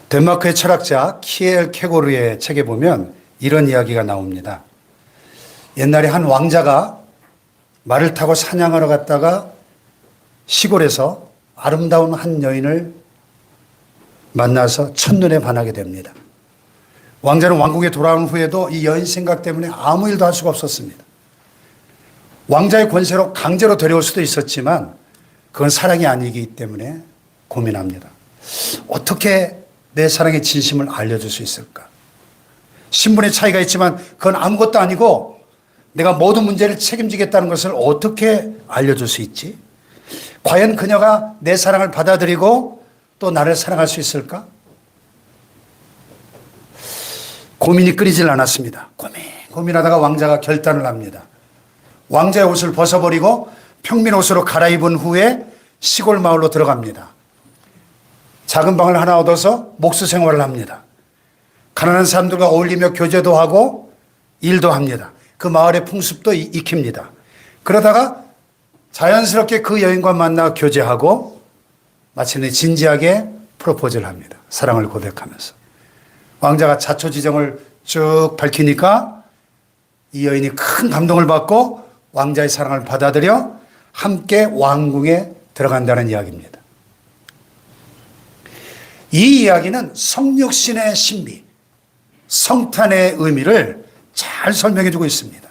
덴마크의 철학자 키엘 케고르의 책에 보면 이런 이야기가 나옵니다. 옛날에 한 왕자가 말을 타고 사냥하러 갔다가 시골에서 아름다운 한 여인을 만나서 첫눈에 반하게 됩니다. 왕자는 왕궁에 돌아온 후에도 이 여인 생각 때문에 아무 일도 할 수가 없었습니다. 왕자의 권세로 강제로 데려올 수도 있었지만 그건 사랑이 아니기 때문에 고민합니다. 어떻게 내 사랑의 진심을 알려줄 수 있을까? 신분의 차이가 있지만 그건 아무것도 아니고 내가 모든 문제를 책임지겠다는 것을 어떻게 알려줄 수 있지? 과연 그녀가 내 사랑을 받아들이고 또 나를 사랑할 수 있을까? 고민이 끊이질 않았습니다. 고민하다가 왕자가 결단을 합니다. 왕자의 옷을 벗어버리고 평민 옷으로 갈아입은 후에 시골 마을로 들어갑니다. 작은 방을 하나 얻어서 목수 생활을 합니다. 가난한 사람들과 어울리며 교제도 하고 일도 합니다. 그 마을의 풍습도 익힙니다. 그러다가 자연스럽게 그 여인과 만나 교제하고 마침내 진지하게 프로포즈를 합니다. 사랑을 고백하면서. 왕자가 자초지종을 쭉 밝히니까 이 여인이 큰 감동을 받고 왕자의 사랑을 받아들여 함께 왕궁에 들어간다는 이야기입니다. 이 이야기는 성육신의 신비, 성탄의 의미를 잘 설명해 주고 있습니다.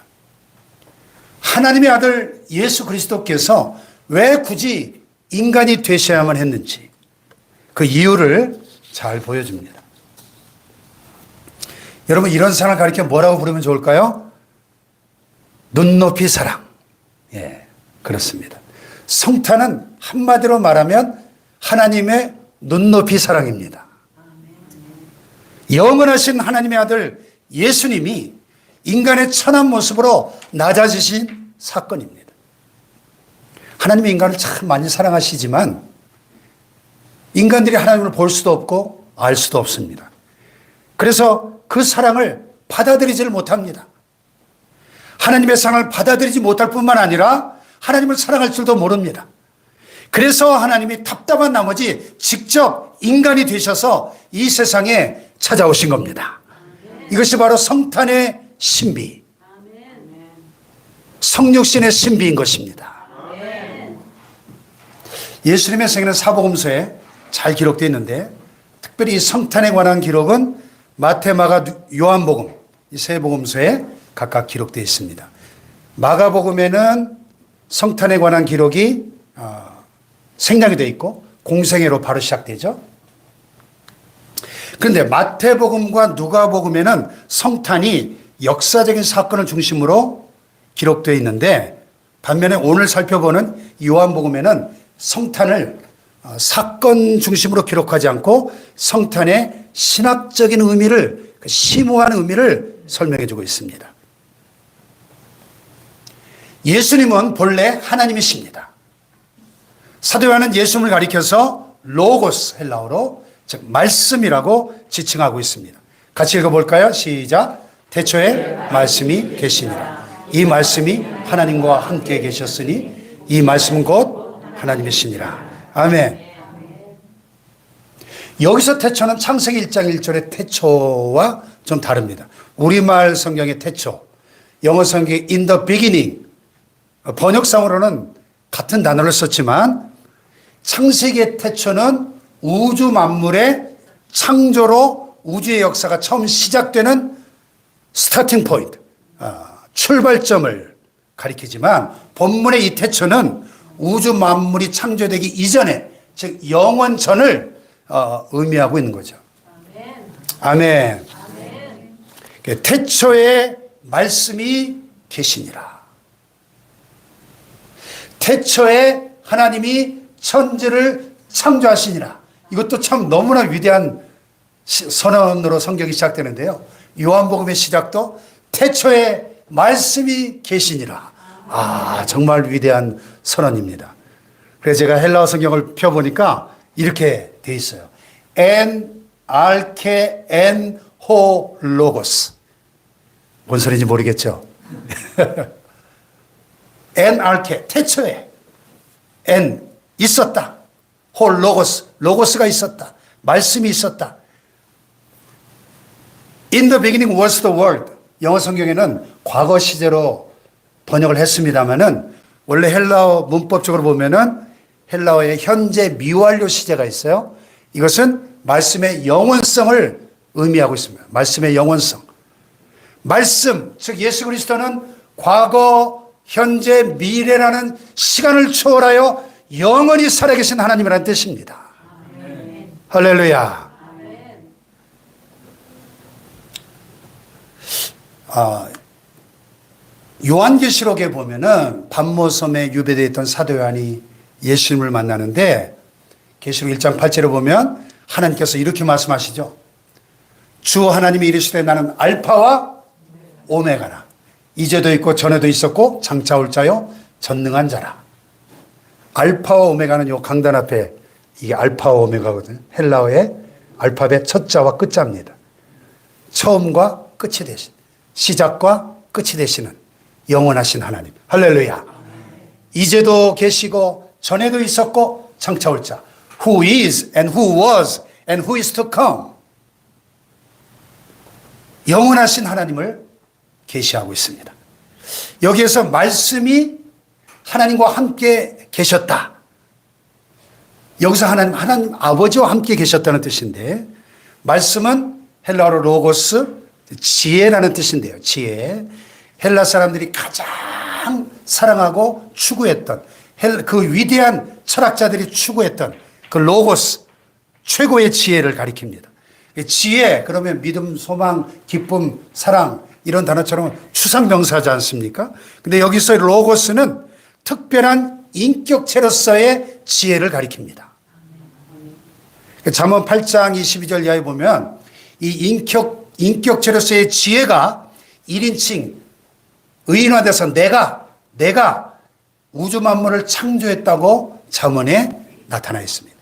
하나님의 아들 예수 그리스도께서 왜 굳이 인간이 되셔야만 했는지 그 이유를 잘 보여줍니다. 여러분, 이런 사랑을 가리켜 뭐라고 부르면 좋을까요? 눈높이 사랑. 예, 그렇습니다. 성탄은 한마디로 말하면 하나님의 눈높이 사랑입니다. 영원하신 하나님의 아들 예수님이 인간의 천한 모습으로 낮아지신 사건입니다. 하나님이 인간을 참 많이 사랑하시지만 인간들이 하나님을 볼 수도 없고 알 수도 없습니다. 그래서 그 사랑을 받아들이지를 못합니다. 하나님의 사랑을 받아들이지 못할 뿐만 아니라 하나님을 사랑할 줄도 모릅니다. 그래서 하나님이 답답한 나머지 직접 인간이 되셔서 이 세상에 찾아오신 겁니다. 이것이 바로 성탄의 신비, 성육신의 신비인 것입니다. 예수님의 생애는 사복음서에 잘 기록되어 있는데 특별히 이 성탄에 관한 기록은 마태, 마가, 요한복음 이 세 복음서에 각각 기록되어 있습니다. 마가복음에는 성탄에 관한 기록이 생략이 되어 있고 공생애로 바로 시작되죠. 그런데 마태복음과 누가복음에는 성탄이 역사적인 사건을 중심으로 기록되어 있는데 반면에 오늘 살펴보는 요한복음에는 성탄을 사건 중심으로 기록하지 않고 성탄의 신학적인 의미를, 심오한 의미를 설명해 주고 있습니다. 예수님은 본래 하나님이십니다. 사도 요한은 예수님을 가리켜서 로고스, 헬라어로 즉 말씀이라고 지칭하고 있습니다. 같이 읽어볼까요? 시작. 태초에 말씀이 계시니라. 이 말씀이 하나님과 함께 계셨으니 이 말씀은 곧 하나님이시니라. 아멘. 여기서 태초는 창세기 1장 1절의 태초와 좀 다릅니다. 우리말 성경의 태초, 영어 성경의 in the beginning, 번역상으로는 같은 단어를 썼지만 창세기의 태초는 우주 만물의 창조로 우주의 역사가 처음 시작되는 스타팅 포인트, 출발점을 가리키지만 본문의 이 태초는 우주 만물이 창조되기 이전에, 즉 영원 전을 의미하고 있는 거죠. 아멘. 아멘. 태초에 말씀이 계시니라. 태초에 하나님이 천지를 창조하시니라. 이것도 참 너무나 위대한 선언으로 성경이 시작되는데요. 요한복음의 시작도 태초에 말씀이 계시니라. 정말 위대한 선언입니다. 그래서 제가 헬라어 성경을 펴보니까 이렇게 돼 있어요. En arche en ho logos. 뭔 소리인지 모르겠죠? En arche, 태초에. En, 있었다. ho logos, 로고스가 있었다. 말씀이 있었다. In the beginning was the word. 영어 성경에는 과거 시제로 번역을 했습니다만은 원래 헬라어 문법적으로 보면은 헬라어의 현재 미완료 시제가 있어요. 이것은 말씀의 영원성을 의미하고 있습니다. 말씀의 영원성. 말씀, 즉 예수 그리스도는 과거, 현재, 미래라는 시간을 초월하여 영원히 살아계신 하나님이라는 뜻입니다. 아멘. 할렐루야. 아멘. 요한계시록에 보면은 반모섬에 유배되어 있던 사도 요한이 예수님을 만나는데 계시록 1장 8절에 보면 하나님께서 이렇게 말씀하시죠. 주 하나님이 이르시되 나는 알파와 오메가라. 이제도 있고 전에도 있었고 장차 올 자요 전능한 자라. 알파와 오메가는 요 강단 앞에 이게 알파와 오메가거든요. 헬라어의 알파벳 첫 자와 끝 자입니다. 처음과 끝이 되신, 시작과 끝이 되시는 영원하신 하나님. 할렐루야. 이제도 계시고 전에도 있었고 장차 올 자. Who is and who was and who is to come. 영원하신 하나님을 계시하고 있습니다. 여기에서 말씀이 하나님과 함께 계셨다. 여기서 하나님 아버지와 함께 계셨다는 뜻인데 말씀은 헬라어로 로고스, 지혜라는 뜻인데요. 지혜. 헬라 사람들이 가장 사랑하고 추구했던 그 위대한 철학자들이 추구했던 그 로고스, 최고의 지혜를 가리킵니다. 지혜, 그러면 믿음, 소망, 기쁨, 사랑 이런 단어처럼 추상명사지 않습니까? 근데 여기서 로고스는 특별한 인격체로서의 지혜를 가리킵니다. 잠언 8장 22절 이하에 보면 이 인격체로서의 지혜가 1인칭 의인화돼서 내가 우주 만물을 창조했다고 잠언에 나타나 있습니다.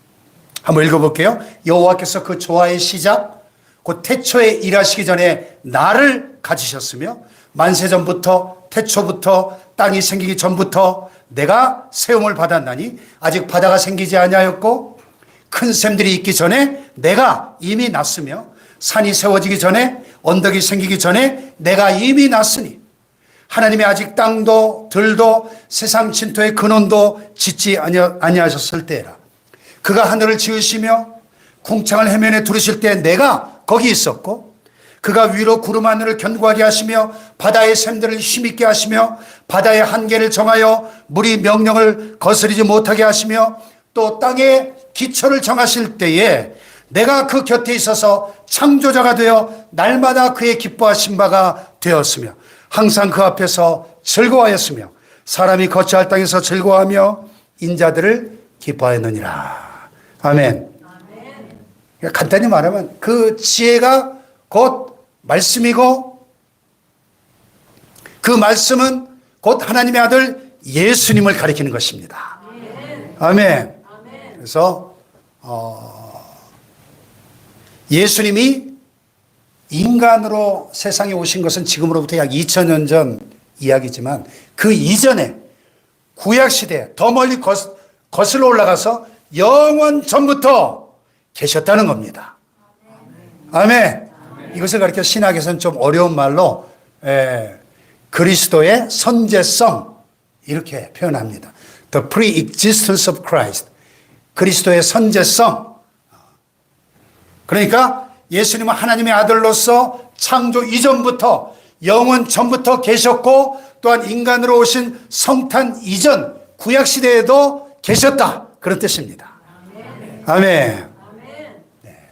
한번 읽어볼게요. 여호와께서 그 조화의 시작 곧 태초에 일하시기 전에 나를 가지셨으며 만세전부터 태초부터 땅이 생기기 전부터 내가 세움을 받았나니 아직 바다가 생기지 아니하였고 큰 샘들이 있기 전에 내가 이미 났으며 산이 세워지기 전에 언덕이 생기기 전에 내가 이미 났으니 하나님이 아직 땅도 들도 세상 진토의 근원도 짓지 아니하셨을 때라. 그가 하늘을 지으시며 궁창을 해면에 두르실 때 내가 거기 있었고 그가 위로 구름 하늘을 견고하게 하시며 바다의 샘들을 힘있게 하시며 바다의 한계를 정하여 물이 명령을 거스르지 못하게 하시며 또 땅의 기초를 정하실 때에 내가 그 곁에 있어서 창조자가 되어 날마다 그의 기뻐하신 바가 되었으며 항상 그 앞에서 즐거워하였으며 사람이 거처할 땅에서 즐거워하며 인자들을 기뻐하였느니라. 아멘. 간단히 말하면 그 지혜가 곧 말씀이고 그 말씀은 곧 하나님의 아들 예수님을 가리키는 것입니다. 아멘. 그래서 예수님이 인간으로 세상에 오신 것은 지금으로부터 약 2000년 전 이야기지만 그 이전에 구약시대 더 멀리 거슬러 올라가서 영원 전부터 계셨다는 겁니다. 아멘. 이것을 가리켜 신학에서는 좀 어려운 말로 그리스도의 선제성 이렇게 표현합니다. The pre-existence of Christ. 그리스도의 선제성. 그러니까 예수님은 하나님의 아들로서 창조 이전부터 영원 전부터 계셨고 또한 인간으로 오신 성탄 이전 구약시대에도 계셨다. 그런 뜻입니다. 아멘. 네.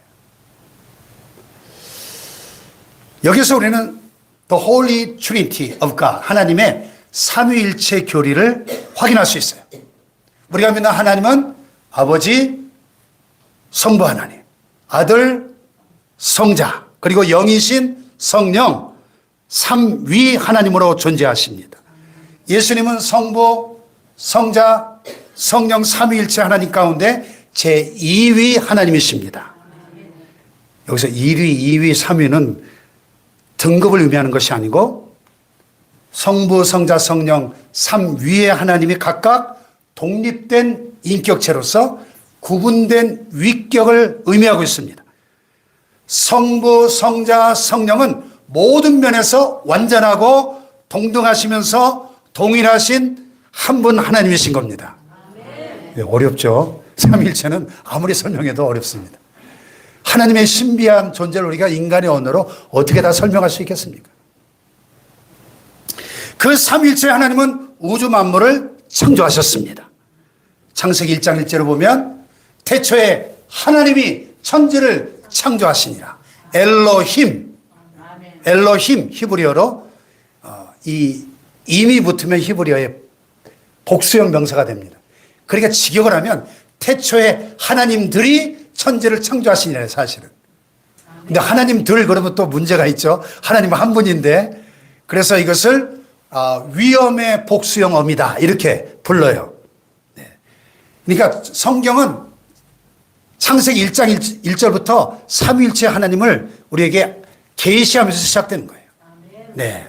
여기서 우리는 The Holy Trinity of God, 하나님의 삼위일체 교리를 확인할 수 있어요. 우리가 믿는 하나님은 아버지, 성부 하나님, 아들, 성자, 그리고 영이신 성령, 삼위 하나님으로 존재하십니다. 예수님은 성부, 성자, 성령 삼위일체 하나님 가운데 제2위 하나님이십니다. 여기서 1위, 2위, 3위는 등급을 의미하는 것이 아니고 성부, 성자, 성령 3위의 하나님이 각각 독립된 인격체로서 구분된 위격을 의미하고 있습니다. 성부, 성자, 성령은 모든 면에서 완전하고 동등하시면서 동일하신 한 분 하나님이신 겁니다. 네, 어렵죠? 삼위일체는 아무리 설명해도 어렵습니다. 하나님의 신비한 존재를 우리가 인간의 언어로 어떻게 다 설명할 수 있겠습니까? 그 삼위일체 하나님은 우주 만물을 창조하셨습니다. 창세기 1장 1절을 보면 태초에 하나님이 천지를 창조하시니라. 엘로힘, 엘로힘 히브리어로 이 임이 붙으면 히브리어의 복수형 명사가 됩니다. 그러니까 직역을 하면 태초에 하나님들이 천지를 창조하시니라 사실은. 근데 하나님들 그러면 또 문제가 있죠. 하나님은 한 분인데 그래서 이것을 위엄의 복수형 어미다 이렇게 불러요. 네. 그러니까 성경은 창세기 1장 1절부터 삼위일체 하나님을 우리에게 계시하면서 시작되는 거예요. 네.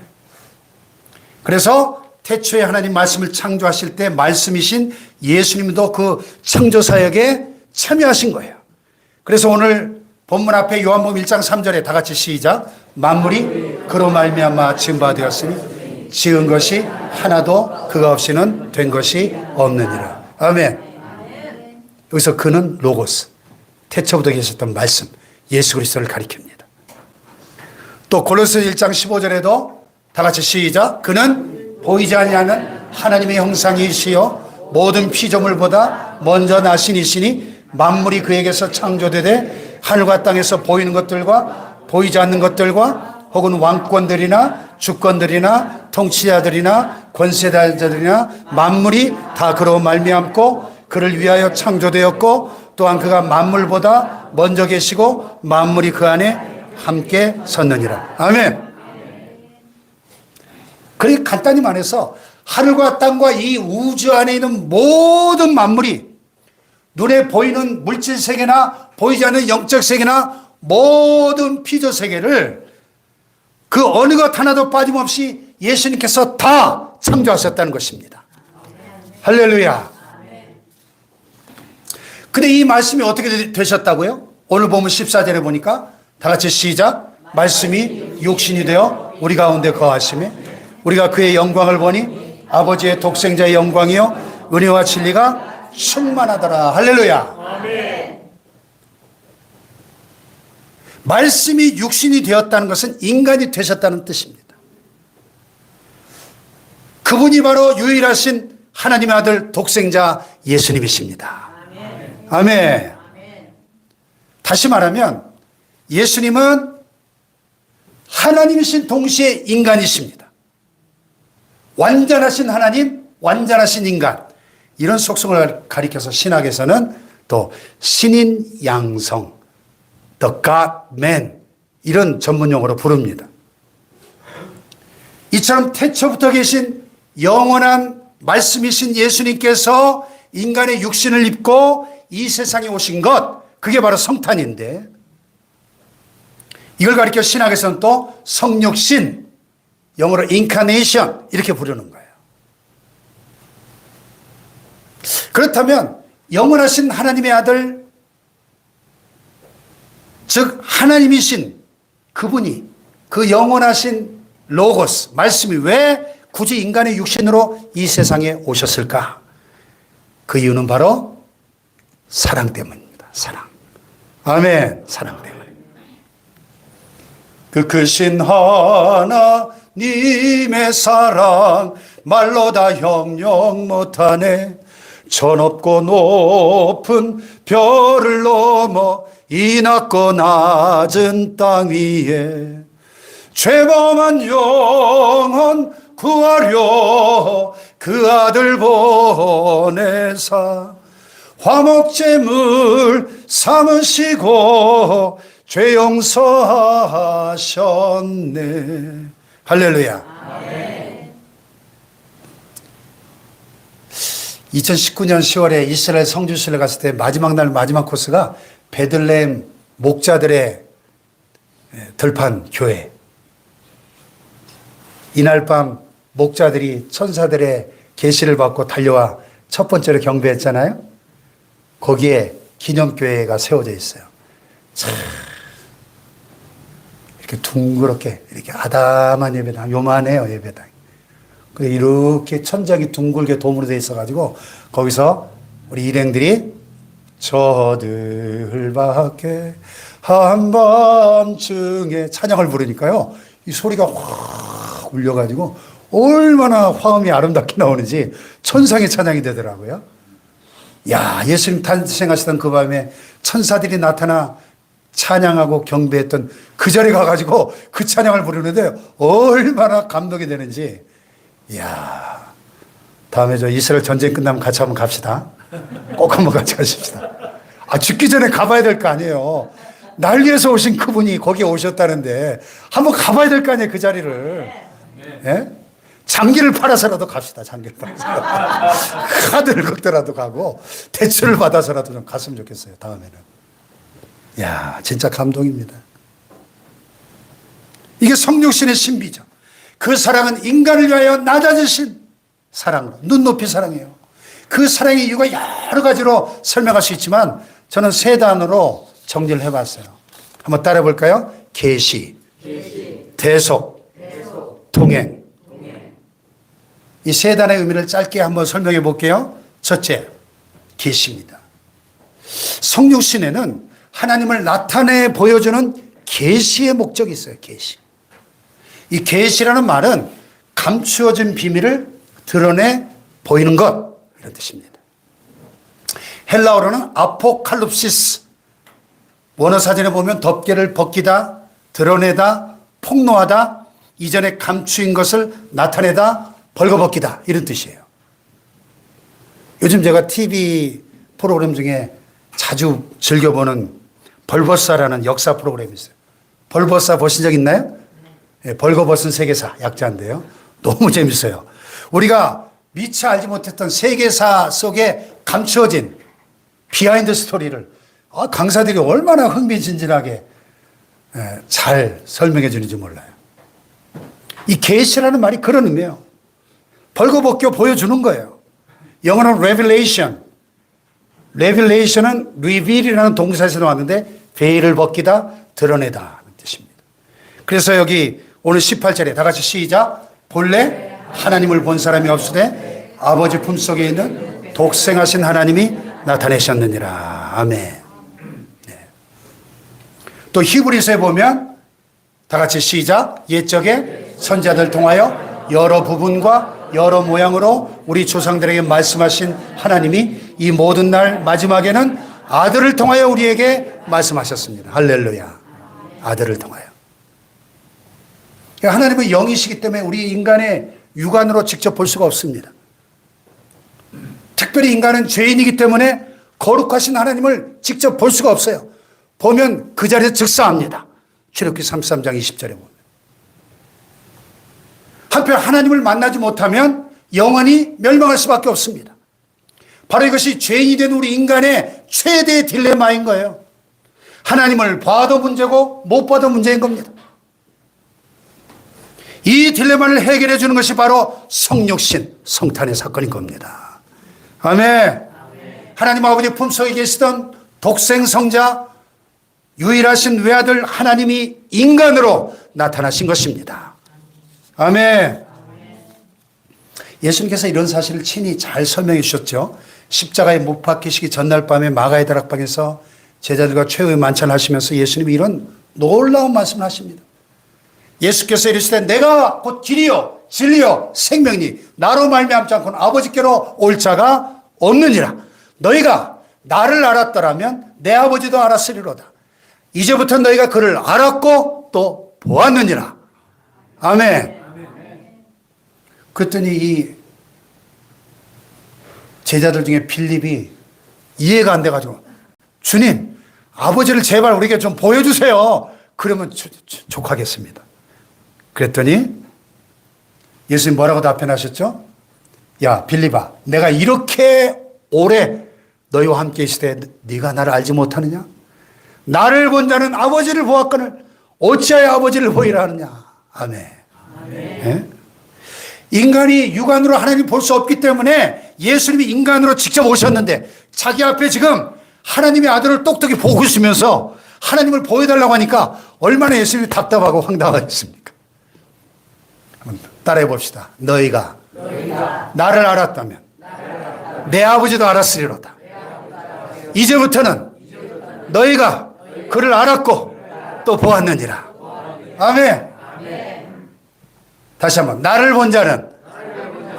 그래서 태초에 하나님 말씀을 창조하실 때 말씀이신 예수님도 그 창조 사역에 참여하신 거예요. 그래서 오늘 본문 앞에 요한복음 1장 3절에 다 같이 시작. 만물이 그로 말미암아 지은 바 되었으니 지은 것이 하나도 그가 없이는 된 것이 없느니라. 아멘. 여기서 그는 로고스, 태초부터 계셨던 말씀, 예수 그리스도를 가리킵니다. 또 골로새 1장 15절에도 다 같이 시작. 그는 보이지 아니하는 하나님의 형상이시요 모든 피조물보다 먼저 나신 이시니 만물이 그에게서 창조되되 하늘과 땅에서 보이는 것들과 보이지 않는 것들과 혹은 왕권들이나 주권들이나 통치자들이나 권세자들이나 만물이 다 그로 말미암고 그를 위하여 창조되었고 또한 그가 만물보다 먼저 계시고 만물이 그 안에 함께 섰느니라. 아멘. 그렇게 간단히 말해서 하늘과 땅과 이 우주 안에 있는 모든 만물이 눈에 보이는 물질 세계나 보이지 않는 영적 세계나 모든 피조 세계를 그 어느 것 하나도 빠짐없이 예수님께서 다 창조하셨다는 것입니다. 할렐루야. 근데 이 말씀이 어떻게 되셨다고요? 오늘 보면 14절에 보니까 다 같이 시작. 말씀이 육신이 되어 우리 가운데 거하시며 우리가 그의 영광을 보니 아버지의 독생자의 영광이요 은혜와 진리가 충만하더라. 할렐루야. 아멘. 말씀이 육신이 되었다는 것은 인간이 되셨다는 뜻입니다. 그분이 바로 유일하신 하나님의 아들 독생자 예수님이십니다. 아멘. 아멘. 다시 말하면 예수님은 하나님이신 동시에 인간이십니다. 완전하신 하나님, 완전하신 인간. 이런 속성을 가리켜서 신학에서는 또 신인 양성, the God man 이런 전문 용어로 부릅니다. 이처럼 태초부터 계신 영원한 말씀이신 예수님께서 인간의 육신을 입고 이 세상에 오신 것, 그게 바로 성탄인데 이걸 가리켜 신학에서는 또 성육신, 영어로 incarnation 이렇게 부르는 거예요. 그렇다면 영원하신 하나님의 아들, 즉 하나님이신 그분이 그 영원하신 로고스, 말씀이 왜 굳이 인간의 육신으로 이 세상에 오셨을까? 그 이유는 바로 사랑 때문입니다. 사랑. 아멘. 사랑 때문에. 그 크신 하나님의 사랑 말로 다 형용 못하네. 저 높고 높은 별을 넘어 이 낮고 낮은 땅 위에 죄범한 영혼 구하려 그 아들 보내사 화목제물 삼으시고 죄 용서하셨네. 할렐루야. 아멘. 2019년 10월에 이스라엘 성지순례 갔을 때 마지막 날 마지막 코스가 베들레헴 목자들의 들판 교회. 이날 밤 목자들이 천사들의 계시를 받고 달려와 첫 번째로 경배했잖아요. 거기에 기념교회가 세워져 있어요. 참 이렇게 둥그렇게 이렇게 아담한 예배당, 요만해요 예배당. 그래 이렇게 천장이 둥글게 도무로 돼 있어가지고 거기서 우리 일행들이 저들밖에 한밤중에 찬양을 부르니까요 이 소리가 확 울려가지고 얼마나 화음이 아름답게 나오는지 천상의 찬양이 되더라고요. 야, 예수님 탄생하시던 그 밤에 천사들이 나타나 찬양하고 경배했던 그 자리에 가가지고 그 찬양을 부르는데 얼마나 감동이 되는지. 이야, 다음에 저 이스라엘 전쟁 끝나면 같이 한번 갑시다. 꼭 한번 같이 가십시다. 아, 죽기 전에 가봐야 될 거 아니에요. 날 위해서 오신 그분이 거기에 오셨다는데 한번 가봐야 될 거 아니에요, 그 자리를. 예? 장기를 팔아서라도 갑시다. 장기를 팔아서. 카드를 긁더라도 가고 대출을 받아서라도 좀 갔으면 좋겠어요. 다음에는. 야, 진짜 감동입니다. 이게 성육신의 신비죠. 그 사랑은 인간을 위하여 낮아지신 사랑으로 눈높이 사랑이에요. 그 사랑의 이유가 여러 가지로 설명할 수 있지만 저는 세 단어로 정리를 해봤어요. 한번 따라해 볼까요? 계시, 대속, 동행. 이 세 단의 의미를 짧게 한번 설명해 볼게요. 첫째, 계시입니다. 성육신에는 하나님을 나타내 보여주는 계시의 목적이 있어요. 계시. 이 계시라는 말은 감추어진 비밀을 드러내 보이는 것 이런 뜻입니다. 헬라어로는 아포칼립시스. 원어 사전에 보면 덮개를 벗기다, 드러내다, 폭로하다, 이전에 감추인 것을 나타내다, 벌거벗기다 이런 뜻이에요. 요즘 제가 TV 프로그램 중에 자주 즐겨보는 벌벗사라는 역사 프로그램이 있어요. 벌벗사 보신 적 있나요? 네, 벌거벗은 세계사 약자인데요. 너무 재밌어요. 우리가 미처 알지 못했던 세계사 속에 감추어진 비하인드 스토리를 강사들이 얼마나 흥미진진하게 잘 설명해 주는지 몰라요. 이 계시라는 말이 그런 의미예요. 벌거벗겨 보여주는 거예요. 영어는 revelation. revelation은 reveal이라는 동사에서 나왔는데 veil을 벗기다, 드러내다 하는 뜻입니다. 그래서 여기 오늘 18절에 다 같이 시작. 본래 하나님을 본 사람이 없으되 아버지 품속에 있는 독생하신 하나님이 나타내셨느니라. 아멘. 네. 또 히브리서에 보면 다 같이 시작. 옛적에 선지자들 통하여 여러 부분과 여러 모양으로 우리 조상들에게 말씀하신 하나님이 이 모든 날 마지막에는 아들을 통하여 우리에게 말씀하셨습니다. 할렐루야. 아들을 통하여. 하나님은 영이시기 때문에 우리 인간의 육안으로 직접 볼 수가 없습니다. 특별히 인간은 죄인이기 때문에 거룩하신 하나님을 직접 볼 수가 없어요. 보면 그 자리에서 즉사합니다. 출애굽기 33장 20절에 보면. 한편 하나님을 만나지 못하면 영원히 멸망할 수밖에 없습니다. 바로 이것이 죄인이 된 우리 인간의 최대의 딜레마인 거예요. 하나님을 봐도 문제고 못 봐도 문제인 겁니다. 이 딜레마를 해결해 주는 것이 바로 성육신, 성탄의 사건인 겁니다. 아멘. 하나님 아버지 품속에 계시던 독생성자, 유일하신 외아들 하나님이 인간으로 나타나신 것입니다. 아멘. 예수님께서 이런 사실을 친히 잘 설명해 주셨죠. 십자가에 못 박히시기 전날 밤에 마가의 다락방에서 제자들과 최후의 만찬을 하시면서 예수님이 이런 놀라운 말씀을 하십니다. 예수께서 이르시되 내가 곧 길이요 진리요 생명이니 나로 말미암지 않고는 아버지께로 올 자가 없느니라. 너희가 나를 알았더라면 내 아버지도 알았으리로다. 이제부터 너희가 그를 알았고 또 보았느니라. 아멘. 그랬더니 이 제자들 중에 빌립이 이해가 안 돼가지고 주님 아버지를 제발 우리에게 좀 보여주세요. 그러면 족하겠습니다. 그랬더니 예수님 뭐라고 답변하셨죠? 야 빌립아 내가 이렇게 오래 너희와 함께 있을 때 네가 나를 알지 못하느냐? 나를 본 자는 아버지를 보았거늘 어찌하여 아버지를 보이라 하느냐? 아멘. 네? 인간이 육안으로 하나님 볼 수 없기 때문에 예수님이 인간으로 직접 오셨는데 자기 앞에 지금 하나님의 아들을 똑똑히 보고 있으면서 하나님을 보여달라고 하니까 얼마나 예수님이 답답하고 황당하겠습니까? 한번 따라해 봅시다. 너희가 나를 알았다면 내 아버지도 알았으리로다. 이제부터는 너희가 그를 알았고 또 보았느니라. 아멘. 다시 한번 나를 본 자는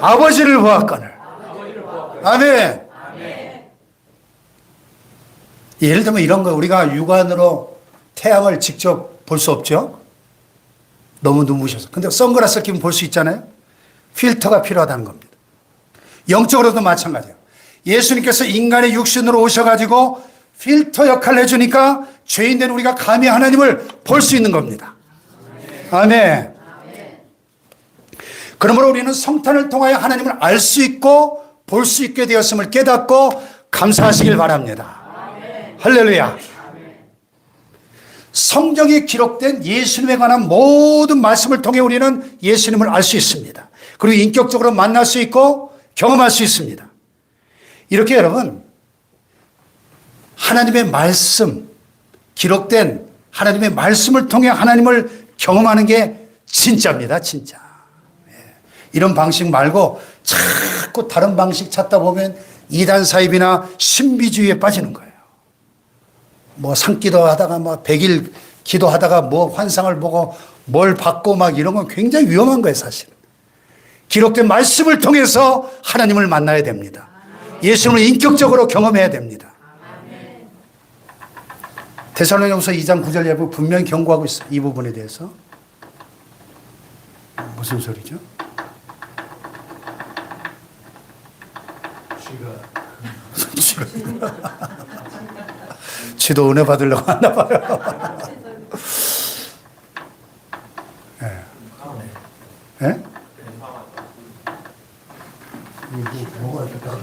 아버지를 보았거늘. 아멘. 예를 들면 이런 거 우리가 육안으로 태양을 직접 볼 수 없죠. 너무 눈부셔서. 근데 선글라스를 끼면 볼 수 있잖아요. 필터가 필요하다는 겁니다. 영적으로도 마찬가지예요. 예수님께서 인간의 육신으로 오셔가지고 필터 역할을 해주니까 죄인된 우리가 감히 하나님을 볼 수 있는 겁니다. 아멘. 그러므로 우리는 성탄을 통하여 하나님을 알 수 있고 볼 수 있게 되었음을 깨닫고 감사하시길 바랍니다. 할렐루야. 성경에 기록된 예수님에 관한 모든 말씀을 통해 우리는 예수님을 알 수 있습니다. 그리고 인격적으로 만날 수 있고 경험할 수 있습니다. 이렇게 여러분, 하나님의 말씀, 기록된 하나님의 말씀을 통해 하나님을 경험하는 게 진짜입니다. 진짜. 이런 방식 말고 자꾸 다른 방식 찾다 보면 이단 사입이나 신비주의에 빠지는 거예요. 뭐 산기도 하다가 뭐 100일 기도하다가 뭐 환상을 보고 뭘 받고 막 이런 건 굉장히 위험한 거예요, 사실. 기록된 말씀을 통해서 하나님을 만나야 됩니다. 예수님을 인격적으로 경험해야 됩니다. 데살로니가후서 2장 9절 예부 분명히 경고하고 있어요. 이 부분에 대해서. 무슨 소리죠? 지도 은혜 받으려고 하나 봐요. 예? 예? 뭐가 이렇게 다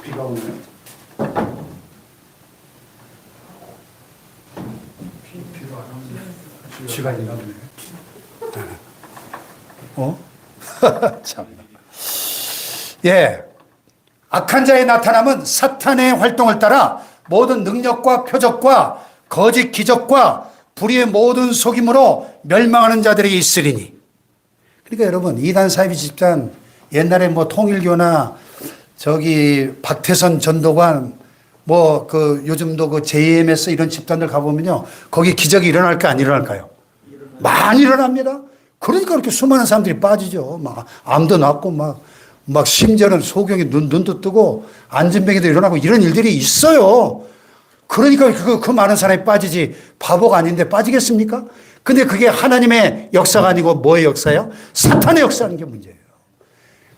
비가 오네. 비가 안 오네. 쥐가 있나 보네. 어? 참. 예. 악한 자의 나타남은 사탄의 활동을 따라 모든 능력과 표적과 거짓 기적과 불의의 모든 속임으로 멸망하는 자들에게 있으리니. 그러니까 여러분, 이단 사이비 집단, 옛날에 뭐 통일교나 저기 박태선 전도관, 뭐 그 요즘도 그 JMS 이런 집단들 가보면요, 거기 기적이 일어날까 안 일어날까요? 많이 일어납니다. 그러니까 그렇게 수많은 사람들이 빠지죠. 막 암도 낫고 막 심지어는 소경이 눈도 뜨고 안진병이도 일어나고 이런 일들이 있어요. 그러니까 그 많은 사람이 빠지지 바보가 아닌데 빠지겠습니까? 근데 그게 하나님의 역사가 아니고 뭐의 역사예요? 사탄의 역사라는 게 문제예요.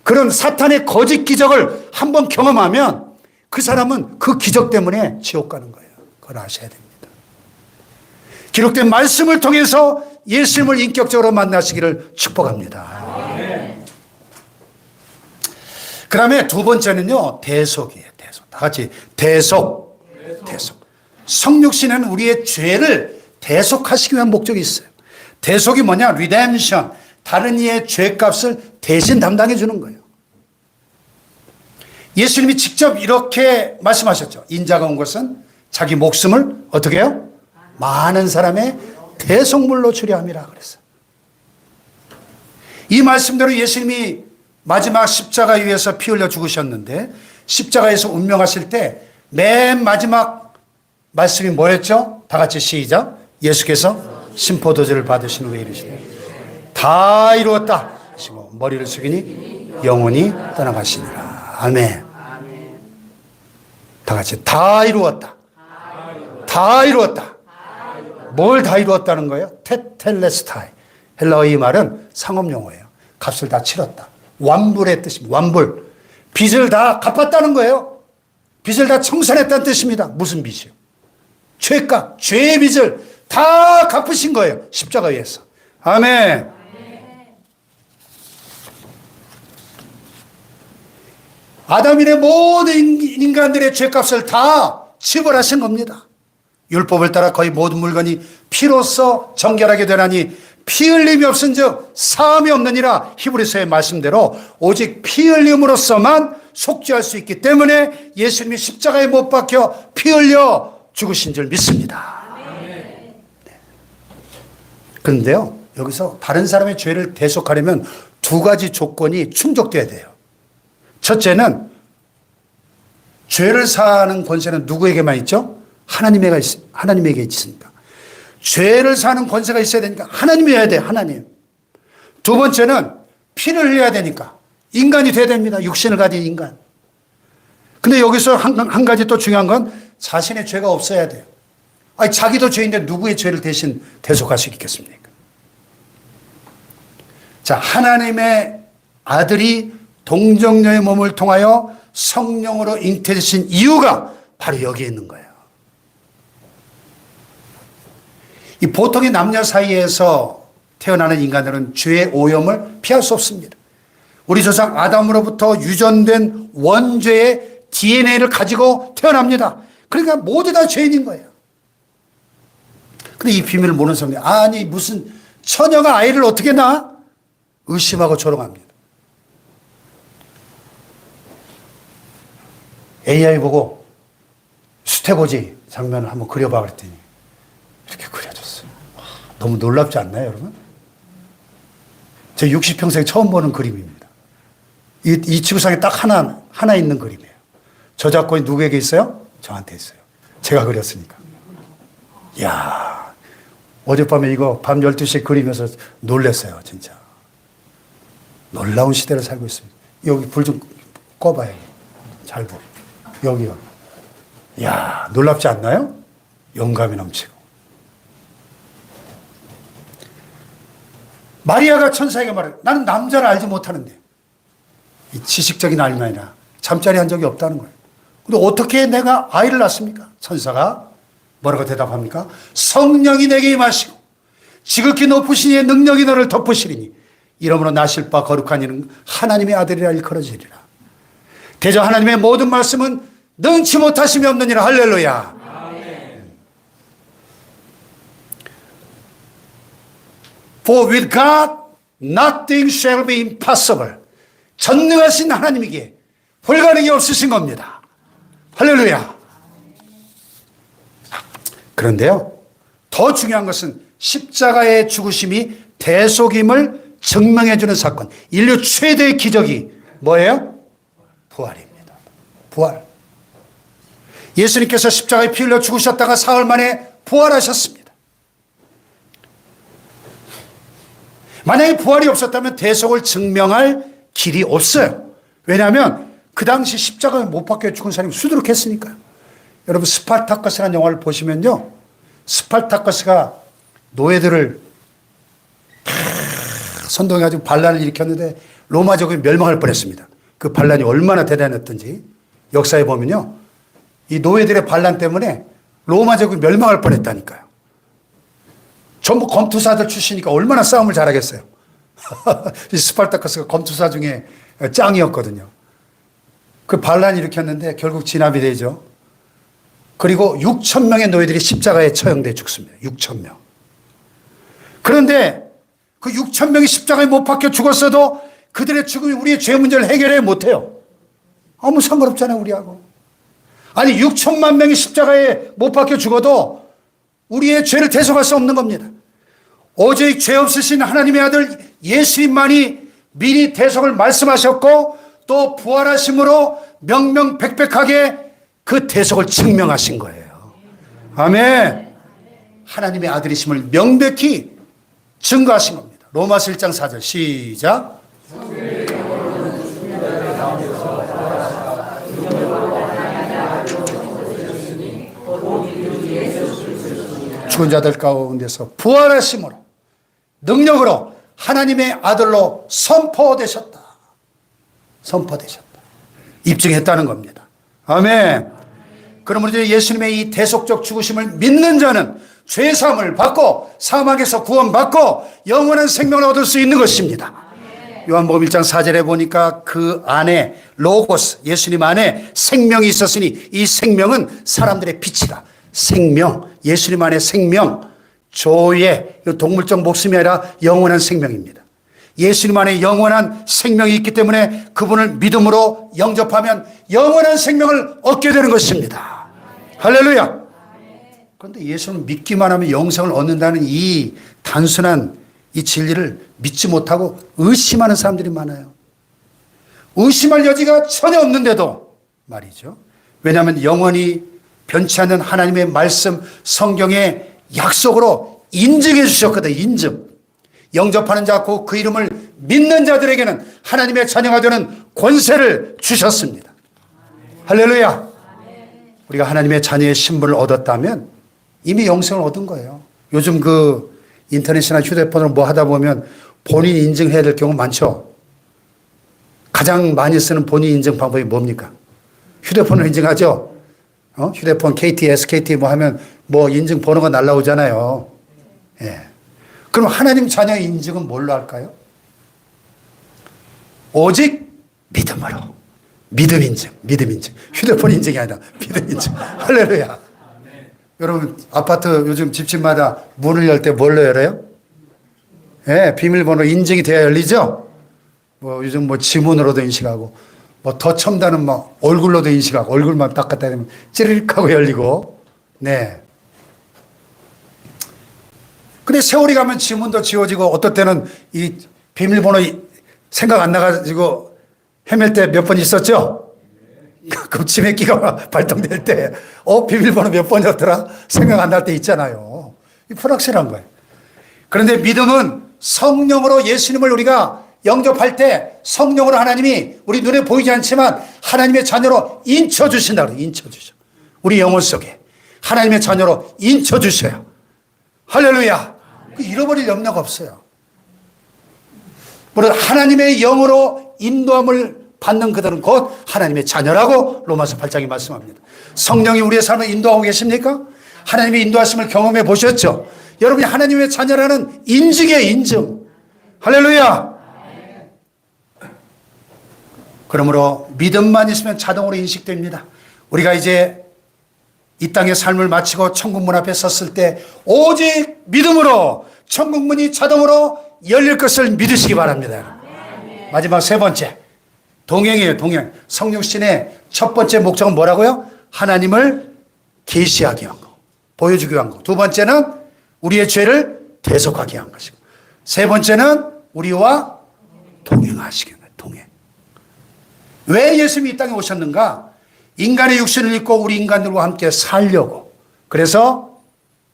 그런 사탄의 거짓 기적을 한번 경험하면 그 사람은 그 기적 때문에 지옥 가는 거예요. 그걸 아셔야 됩니다. 기록된 말씀을 통해서 예수님을 인격적으로 만나시기를 축복합니다. 그 다음에 두 번째는요, 대속이에요. 대속. 다 같이 대속. 성육신은 우리의 죄를 대속하시기 위한 목적이 있어요. 대속이 뭐냐? 리뎀션. 다른 이의 죄값을 대신 담당해 주는 거예요. 예수님이 직접 이렇게 말씀하셨죠. 인자가 온 것은 자기 목숨을 어떻게 해요? 많은 사람의 대속물로 주려 함이라 그랬어요. 이 말씀대로 예수님이 마지막 십자가 위에서 피 흘려 죽으셨는데 십자가에서 운명하실 때 맨 마지막 말씀이 뭐였죠? 다 같이 시작. 예수께서 심포도제를 받으신 후에 이르시되 다 이루었다 하시고 머리를 숙이니 영원히 떠나가시니라. 아멘. 다 같이 다 이루었다. 다 이루었다. 뭘 다 이루었다는 거예요? 테텔레스타이. 헬라어 이 말은 상업용어예요. 값을 다 치렀다. 완불의 뜻입니다. 완불. 빚을 다 갚았다는 거예요. 빚을 다 청산했다는 뜻입니다. 무슨 빚이요? 죄값, 죄의 빚을 다 갚으신 거예요. 십자가 위에서. 아멘. 아담인의 모든 인간들의 죄값을 다 지불하신 겁니다. 율법을 따라 거의 모든 물건이 피로써 정결하게 되나니 피 흘림이 없은즉 사함이 없느니라. 히브리서의 말씀대로 오직 피 흘림으로서만 속죄할 수 있기 때문에 예수님이 십자가에 못 박혀 피 흘려 죽으신 줄 믿습니다. 그런데요, 여기서 다른 사람의 죄를 대속하려면 두 가지 조건이 충족돼야 돼요. 첫째는 죄를 사하는 권세는 누구에게만 있죠? 하나님에게 있으니까. 죄를 사는 권세가 있어야 되니까 하나님이어야 돼요. 하나님. 두 번째는 피를 흘려야 되니까 인간이 돼야 됩니다. 육신을 가진 인간. 근데 여기서 한 가지 또 중요한 건 자신의 죄가 없어야 돼요. 아니, 자기도 죄인데 누구의 죄를 대신 대속할 수 있겠습니까? 자, 하나님의 아들이 동정녀의 몸을 통하여 성령으로 잉태되신 이유가 바로 여기에 있는 거예요. 이 보통의 남녀 사이에서 태어나는 인간들은 죄의 오염을 피할 수 없습니다. 우리 조상 아담으로부터 유전된 원죄의 DNA를 가지고 태어납니다. 그러니까 모두 다 죄인인 거예요. 근데 이 비밀을 모르는 사람들이 아니 무슨 처녀가 아이를 어떻게 낳아? 의심하고 조롱합니다. AI 보고 수태고지 장면을 한번 그려봐 그랬더니 이렇게 그려줬어요. 너무 놀랍지 않나요, 여러분? 제 60평생 처음 보는 그림입니다. 이 지구상에 딱 하나 있는 그림이에요. 저작권이 누구에게 있어요? 저한테 있어요. 제가 그렸으니까. 이야, 어젯밤에 이거 밤 12시에 그리면서 놀랐어요, 진짜. 놀라운 시대를 살고 있습니다. 여기 불 좀 꺼봐요. 잘 보여. 여기요. 이야, 놀랍지 않나요? 영감이 넘치고. 마리아가 천사에게 말해, 나는 남자를 알지 못하는데. 이 지식적인 알림이 아니라 잠자리 한 적이 없다는 거예요. 근데 어떻게 내가 아이를 낳습니까? 천사가 뭐라고 대답합니까? 성령이 내게 임하시고 지극히 높으신 이의 능력이 너를 덮으시리니 이러므로 나실 바 거룩한 이는 하나님의 아들이라 일컬어지리라. 대저 하나님의 모든 말씀은 능치 못하심이 없느니라. 할렐루야. 아멘. For with God nothing shall be impossible. 전능하신 하나님에게 불가능이 없으신 겁니다. 할렐루야. 그런데요, 더 중요한 것은 십자가의 죽으심이 대속임을 증명해 주는 사건. 인류 최대의 기적이 뭐예요? 부활입니다. 부활. 예수님께서 십자가에 피 흘려 죽으셨다가 사흘 만에 부활하셨습니다. 만약에 부활이 없었다면 대속을 증명할 길이 없어요. 왜냐하면 그 당시 십자가에 못 박혀 죽은 사람이 수두룩했으니까요. 여러분 스파르타커스라는 영화를 보시면요, 스파르타커스가 노예들을 선동해가지고 반란을 일으켰는데 로마 제국이 멸망할 뻔했습니다. 그 반란이 얼마나 대단했던지 역사에 보면요, 이 노예들의 반란 때문에 로마 제국이 멸망할 뻔했다니까요. 전부 검투사들 출신이니까 얼마나 싸움을 잘하겠어요. 이 스파르타커스가 검투사 중에 짱이었거든요. 그 반란 일으켰는데 결국 진압이 되죠. 그리고 6천 명의 노예들이 십자가에 처형돼 죽습니다. 6천 명. 그런데 그 6천 명이 십자가에 못 박혀 죽었어도 그들의 죽음이 우리의 죄 문제를 해결해 못해요. 아무 상관없잖아요, 우리하고. 아니 6천만 명이 십자가에 못 박혀 죽어도 우리의 죄를 대속할 수 없는 겁니다. 오직 죄 없으신 하나님의 아들 예수님만이 미리 대속을 말씀하셨고 또 부활하심으로 명명백백하게 그 대속을 증명하신 거예요. 아멘. 하나님의 아들이심을 명백히 증거하신 겁니다. 로마서 1장 4절 시작. 죽은 자들 가운데서 부활하심으로 능력으로 하나님의 아들로 선포되셨다. 선포되셨다. 입증했다는 겁니다. 아멘. 그러므로 이제 예수님의 이 대속적 죽으심을 믿는 자는 죄사함을 받고 사망에서 구원받고 영원한 생명을 얻을 수 있는 것입니다. 요한복음 1장 4절에 보니까 그 안에 로고스, 예수님 안에 생명이 있었으니 이 생명은 사람들의 빛이다. 생명, 예수님 안에 생명, 조예, 동물적 목숨이 아니라 영원한 생명입니다. 예수님 안에 영원한 생명이 있기 때문에 그분을 믿음으로 영접하면 영원한 생명을 얻게 되는 것입니다. 할렐루야. 그런데 예수는 믿기만 하면 영생을 얻는다는 이 단순한 이 진리를 믿지 못하고 의심하는 사람들이 많아요. 의심할 여지가 전혀 없는데도 말이죠. 왜냐하면 영원히 변치 않는 하나님의 말씀, 성경의 약속으로 인증해 주셨거든요. 인증. 영접하는 자, 그 이름을 믿는 자들에게는 하나님의 자녀가 되는 권세를 주셨습니다. 할렐루야. 우리가 하나님의 자녀의 신분을 얻었다면 이미 영생을 얻은 거예요. 요즘 그 인터넷이나 휴대폰으로 뭐 하다 보면 본인 인증해야 될 경우 많죠. 가장 많이 쓰는 본인 인증 방법이 뭡니까? 휴대폰을 인증하죠. 휴대폰 KT, SKT 뭐 하면 뭐 인증 번호가 날라오잖아요. 예. 그럼 하나님 자녀의 인증은 뭘로 할까요? 오직 믿음으로. 믿음 인증. 휴대폰 인증이 아니라 믿음 인증. 할렐루야. 여러분, 아파트 요즘 집집마다 문을 열 때 뭘로 열어요? 예, 비밀번호 인증이 돼야 열리죠? 뭐 요즘 뭐 지문으로도 인식하고, 뭐 더 첨단은 뭐 얼굴로도 인식하고, 얼굴만 딱 갖다 대면 찌르륵 하고 열리고, 네. 근데 세월이 가면 지문도 지워지고, 어떨 때는 이 비밀번호 생각 안 나가지고 헤맬 때 몇 번 있었죠? 그 치매기가 발동될 때, 비밀번호 몇 번이었더라? 생각 안 날 때 있잖아요. 이 불확실한 거예요. 그런데 믿음은 성령으로 예수님을 우리가 영접할 때 성령으로 하나님이 우리 눈에 보이지 않지만 하나님의 자녀로 인쳐주신다 그래요. 인쳐주셔. 우리 영혼 속에 하나님의 자녀로 인쳐주셔요. 할렐루야. 잃어버릴 염려가 없어요. 물론 하나님의 영으로 인도함을 받는 그들은 곧 하나님의 자녀라고 로마서 8장이 말씀합니다. 성령이 우리의 삶을 인도하고 계십니까? 하나님의 인도하심을 경험해 보셨죠? 여러분이 하나님의 자녀라는 인증이에요. 인증. 할렐루야. 그러므로 믿음만 있으면 자동으로 인식됩니다. 우리가 이제 이 땅의 삶을 마치고 천국문 앞에 섰을 때 오직 믿음으로 천국문이 자동으로 열릴 것을 믿으시기 바랍니다. 마지막 세 번째. 동행이에요. 동행. 성육신의 첫 번째 목적은 뭐라고요? 하나님을 계시하게 한 거. 보여주기 위한 거. 두 번째는 우리의 죄를 대속하게 한 것이고. 세 번째는 우리와 동행하시게 한 거예요. 동행. 왜 예수님이 이 땅에 오셨는가? 인간의 육신을 입고 우리 인간들과 함께 살려고. 그래서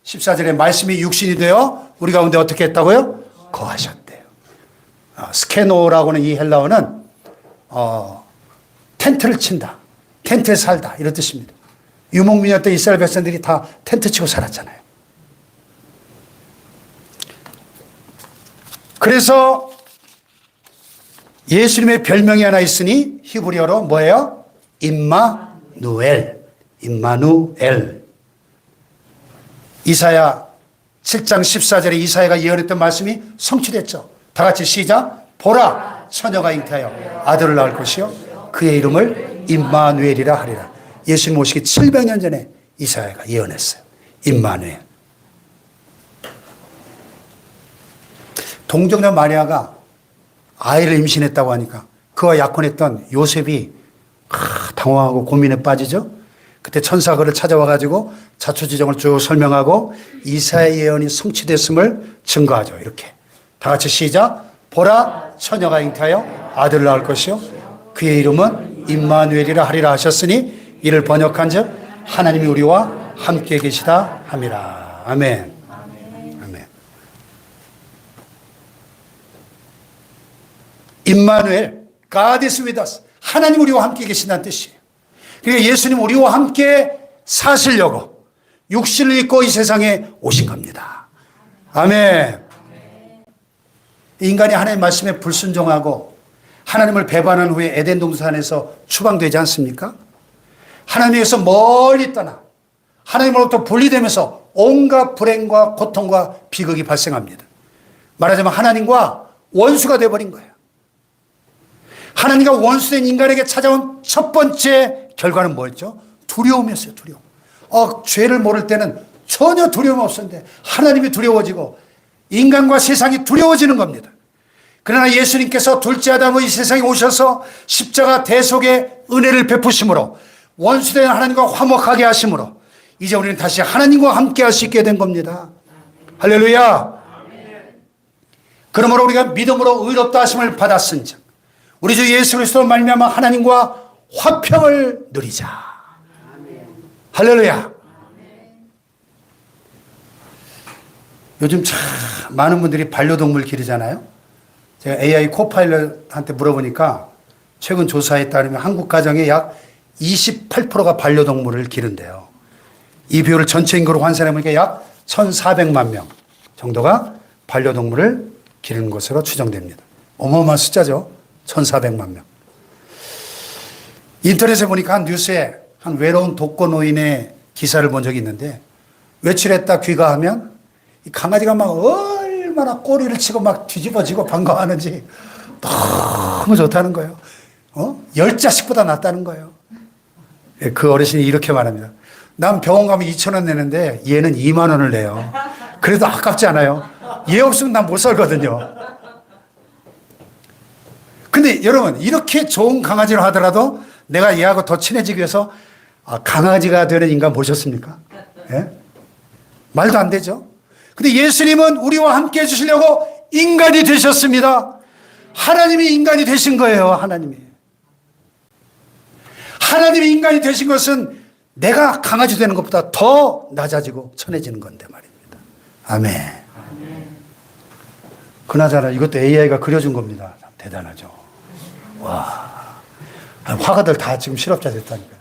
14절에 말씀이 육신이 되어 우리 가운데 어떻게 했다고요? 거하셨대요. 스케노라고는 이 헬라어는 텐트를 친다. 텐트에 살다. 이런 뜻입니다. 유목민이었던 이스라엘 백성들이 다 텐트 치고 살았잖아요. 그래서 예수님의 별명이 하나 있으니 히브리어로 뭐예요? 임마누엘. 임마누엘. 이사야 7장 14절에 이사야가 예언했던 말씀이 성취됐죠. 다 같이 시작. 보라, 처녀가 잉태하여 아들을 낳을 것이요 그의 이름을 임마누엘이라 하리라. 예수님 오시기 700년 전에 이사야가 예언했어요. 임마누엘. 동정녀 마리아가 아이를 임신했다고 하니까 그와 약혼했던 요셉이 당황하고 고민에 빠지죠. 그때 천사가 그를 찾아와가지고 자초지종을 쭉 설명하고 이사야의 예언이 성취됐음을 증거하죠. 이렇게 다 같이 시작. 보라, 처녀가 잉태하여 아들을 낳을 것이요 그의 이름은 임마누엘이라 하리라 하셨으니 이를 번역한 즉 하나님이 우리와 함께 계시다 함이라. 아멘. 아멘. 임마누엘, God is with us. 하나님 우리와 함께 계신다는 뜻이에요. 그러니까 예수님 우리와 함께 사시려고 육신을 입고 이 세상에 오신 겁니다. 아멘. 인간이 하나님의 말씀에 불순종하고 하나님을 배반한 후에 에덴 동산에서 추방되지 않습니까? 하나님에서 멀리 떠나 하나님으로부터 분리되면서 온갖 불행과 고통과 비극이 발생합니다. 말하자면 하나님과 원수가 되어버린 거예요. 하나님과 원수된 인간에게 찾아온 첫 번째 결과는 뭐였죠? 두려움이었어요. 두려움. 죄를 모를 때는 전혀 두려움 없었는데 하나님이 두려워지고 인간과 세상이 두려워지는 겁니다. 그러나 예수님께서 둘째 아담으로 이 세상에 오셔서 십자가 대속의 은혜를 베푸심으로 원수된 하나님과 화목하게 하심으로 이제 우리는 다시 하나님과 함께 할 수 있게 된 겁니다. 할렐루야. 그러므로 우리가 믿음으로 의롭다 하심을 받았은즉 우리 주 예수 그리스도로 말미암아 하나님과 화평을 누리자. 할렐루야. 요즘 참 많은 분들이 반려동물 기르잖아요. 제가 AI 코파일럿한테 물어보니까 최근 조사에 따르면 한국 가정의 약 28%가 반려동물을 기른대요. 이 비율을 전체 인구로 환산해 보니까 약 1,400만 명 정도가 반려동물을 기르는 것으로 추정됩니다. 어마어마한 숫자죠. 1,400만 명. 인터넷에 보니까 한 뉴스에 한 외로운 독거노인의 기사를 본 적이 있는데 외출했다 귀가하면 이 강아지가 막 얼마나 꼬리를 치고 막 뒤집어지고 반가워하는지 너무 좋다는 거예요. 10자식보다 낫다는 거예요. 그 어르신이 이렇게 말합니다. 난 병원 가면 2,000원 내는데 얘는 2만 원을 내요. 그래도 아깝지 않아요. 얘 없으면 난 못 살거든요. 근데 여러분 이렇게 좋은 강아지로 하더라도 내가 얘하고 더 친해지기 위해서 강아지가 되는 인간 보셨습니까? 예? 말도 안 되죠. 근데 예수님은 우리와 함께 해주시려고 인간이 되셨습니다. 하나님이 인간이 되신 거예요. 하나님이 인간이 되신 것은 내가 강아지 되는 것보다 더 낮아지고 천해지는 건데 말입니다. 아멘. 그나저나 이것도 AI가 그려준 겁니다. 참 대단하죠. 와, 화가들 다 지금 실업자 됐다니까요.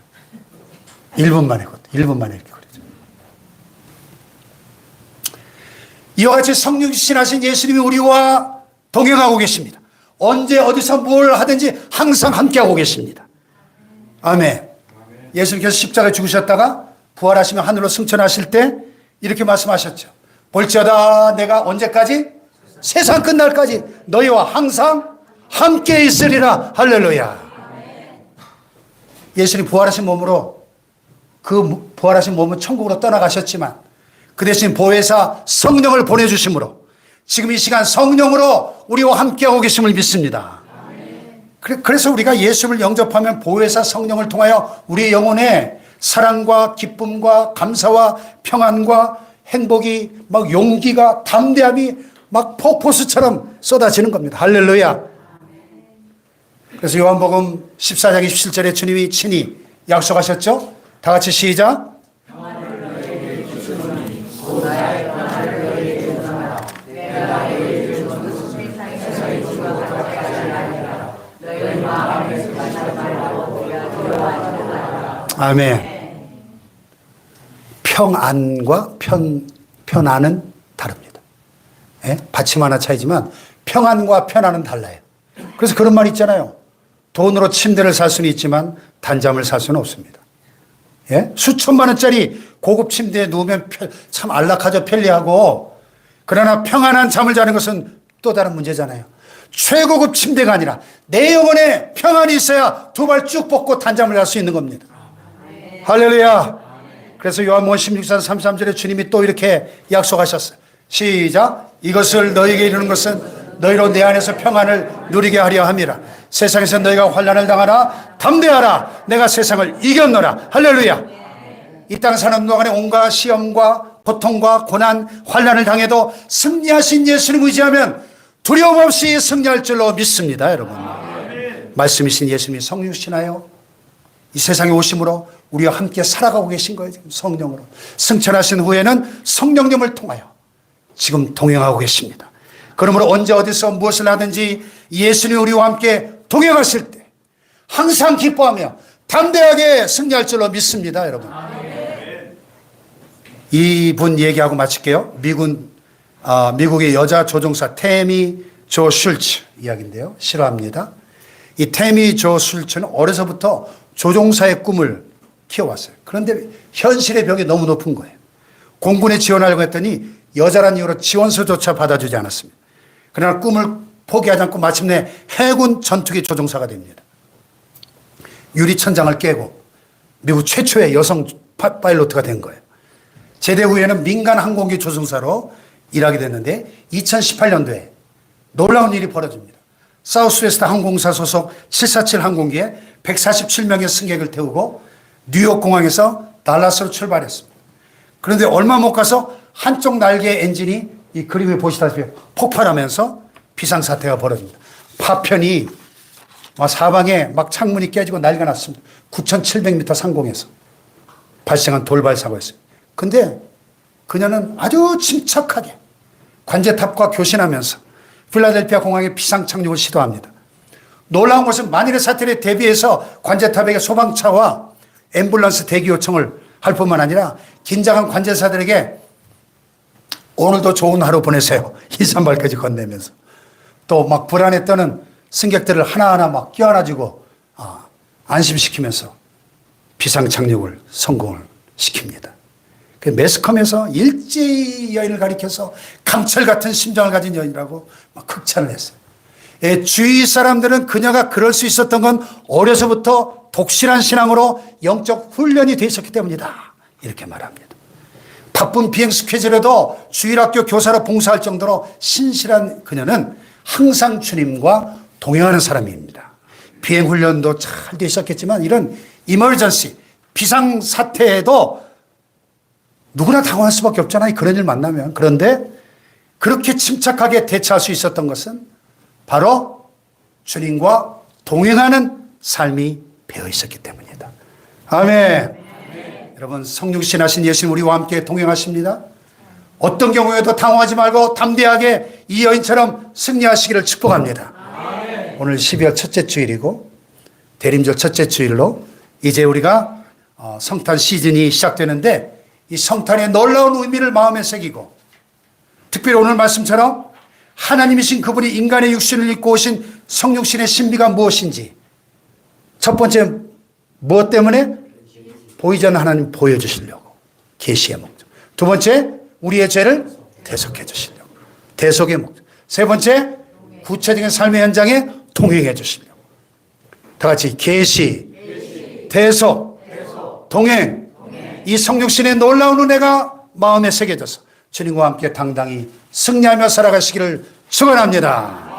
1분 만에 그것도 1분 만에 이렇게 그려져. 이와 같이 성령 신하신 예수님이 우리와 동행하고 계십니다. 언제 어디서 뭘 하든지 항상 함께하고 계십니다. 아멘. 예수님께서 십자가에 죽으셨다가 부활하시며 하늘로 승천하실 때 이렇게 말씀하셨죠. 볼지어다 내가 언제까지? 세상 끝날까지 너희와 항상 함께 있으리라. 할렐루야. 예수님 부활하신 몸으로 그 부활하신 몸은 천국으로 떠나가셨지만 그 대신 보혜사 성령을 보내주심으로 지금 이 시간 성령으로 우리와 함께하고 계심을 믿습니다. 그래서 우리가 예수를 영접하면 보혜사 성령을 통하여 우리의 영혼에 사랑과 기쁨과 감사와 평안과 행복이 막 용기가 담대함이 막 폭포수처럼 쏟아지는 겁니다. 할렐루야. 그래서 요한복음 14장 27절에 주님이 친히 약속하셨죠. 다 같이 시작. 아멘. 평안과 편안은 다릅니다. 예? 받침 하나 차이지만 평안과 편안은 달라요. 그래서 그런 말 있잖아요. 돈으로 침대를 살 수는 있지만 단잠을 살 수는 없습니다. 예? 수천만 원짜리 고급 침대에 누우면 참 안락하죠. 편리하고. 그러나 평안한 잠을 자는 것은 또 다른 문제잖아요. 최고급 침대가 아니라 내 영혼에 평안이 있어야 두 발 쭉 뻗고 단잠을 잘 수 있는 겁니다. 할렐루야. 그래서 요한복음 16장 33절에 주님이 또 이렇게 약속하셨어요. 시작. 이것을 너희에게 이르는 것은 너희로 내 안에서 평안을 누리게 하려 함이라. 세상에서 너희가 환난을 당하나 담대하라. 내가 세상을 이겼노라. 할렐루야. 이 땅 사는 동안에 온갖 시험과 고통과 고난, 환난을 당해도 승리하신 예수님 의지하면 두려움 없이 승리할 줄로 믿습니다. 여러분. 말씀이신 예수님이 성령이시나요? 이 세상에 오심으로 우리와 함께 살아가고 계신 거예요. 지금 성령으로. 승천하신 후에는 성령님을 통하여 지금 동행하고 계십니다. 그러므로 언제 어디서 무엇을 하든지 예수님이 우리와 함께 동행하실 때 항상 기뻐하며 담대하게 승리할 줄로 믿습니다. 여러분. 이분 얘기하고 마칠게요. 미국의 여자 조종사 태미 조 슐츠 이야기인데요. 싫어합니다. 이 태미 조 슐츠는 어려서부터 조종사의 꿈을 키워왔어요. 그런데 현실의 벽이 너무 높은 거예요. 공군에 지원하려고 했더니 여자란 이유로 지원서조차 받아주지 않았습니다. 그러나 꿈을 포기하지 않고 마침내 해군 전투기 조종사가 됩니다. 유리천장을 깨고 미국 최초의 여성 파일로트가 된 거예요. 제대 후에는 민간 항공기 조종사로 일하게 됐는데 2018년도에 놀라운 일이 벌어집니다. 사우스웨스트 항공사 소속 747 항공기에 147명의 승객을 태우고 뉴욕 공항에서 달라스로 출발했습니다. 그런데 얼마 못 가서 한쪽 날개 엔진이 이 그림에 보시다시피 폭발하면서 비상사태가 벌어집니다. 파편이 막 사방에 막 창문이 깨지고 난리가 났습니다. 9,700m 상공에서 발생한 돌발 사고였습니다. 근데 그녀는 아주 침착하게 관제탑과 교신하면서 필라델피아 공항에 비상 착륙을 시도합니다. 놀라운 것은 만일의 사태에 대비해서 관제탑에게 소방차와 앰뷸런스 대기 요청을 할 뿐만 아니라 긴장한 관제사들에게 오늘도 좋은 하루 보내세요. 이산발까지 건네면서 또 막 불안에 떠는 승객들을 하나하나 막 껴안아주고 안심시키면서 비상 착륙을 성공을 시킵니다. 그 매스컴에서 일제히 여인을 가리켜서 강철 같은 심장을 가진 여인이라고 막 극찬을 했어요. 주위 사람들은 그녀가 그럴 수 있었던 건 어려서부터 독실한 신앙으로 영적 훈련이 돼 있었기 때문이다. 이렇게 말합니다. 바쁜 비행 스케줄에도 주일학교 교사로 봉사할 정도로 신실한 그녀는 항상 주님과 동행하는 사람입니다. 비행 훈련도 잘 돼 있었겠지만 이런 이머전시, 비상사태에도 누구나 당황할 수밖에 없잖아요. 그런 일 만나면. 그런데 그렇게 침착하게 대처할 수 있었던 것은 바로 주님과 동행하는 삶이 배어 있었기 때문이다. 아멘. 여러분, 성육신 하신 예수님 우리와 함께 동행하십니다. 어떤 경우에도 당황하지 말고 담대하게 이 여인처럼 승리하시기를 축복합니다. 오늘 12월 첫째 주일이고 대림절 첫째 주일로 이제 우리가 성탄 시즌이 시작되는데 이 성탄의 놀라운 의미를 마음에 새기고 특별히 오늘 말씀처럼 하나님이신 그분이 인간의 육신을 입고 오신 성육신의 신비가 무엇인지 첫 번째 무엇 때문에? 보이지 않는 하나님 보여주시려고 계시의 목적. 두 번째 우리의 죄를 대속해 주시려고 대속의 목적. 세 번째 구체적인 삶의 현장에 동행해 주시려고. 다 같이 계시, 대속, 동행. 이 성육신의 놀라운 은혜가 마음에 새겨져서 주님과 함께 당당히 승리하며 살아가시기를 축원합니다.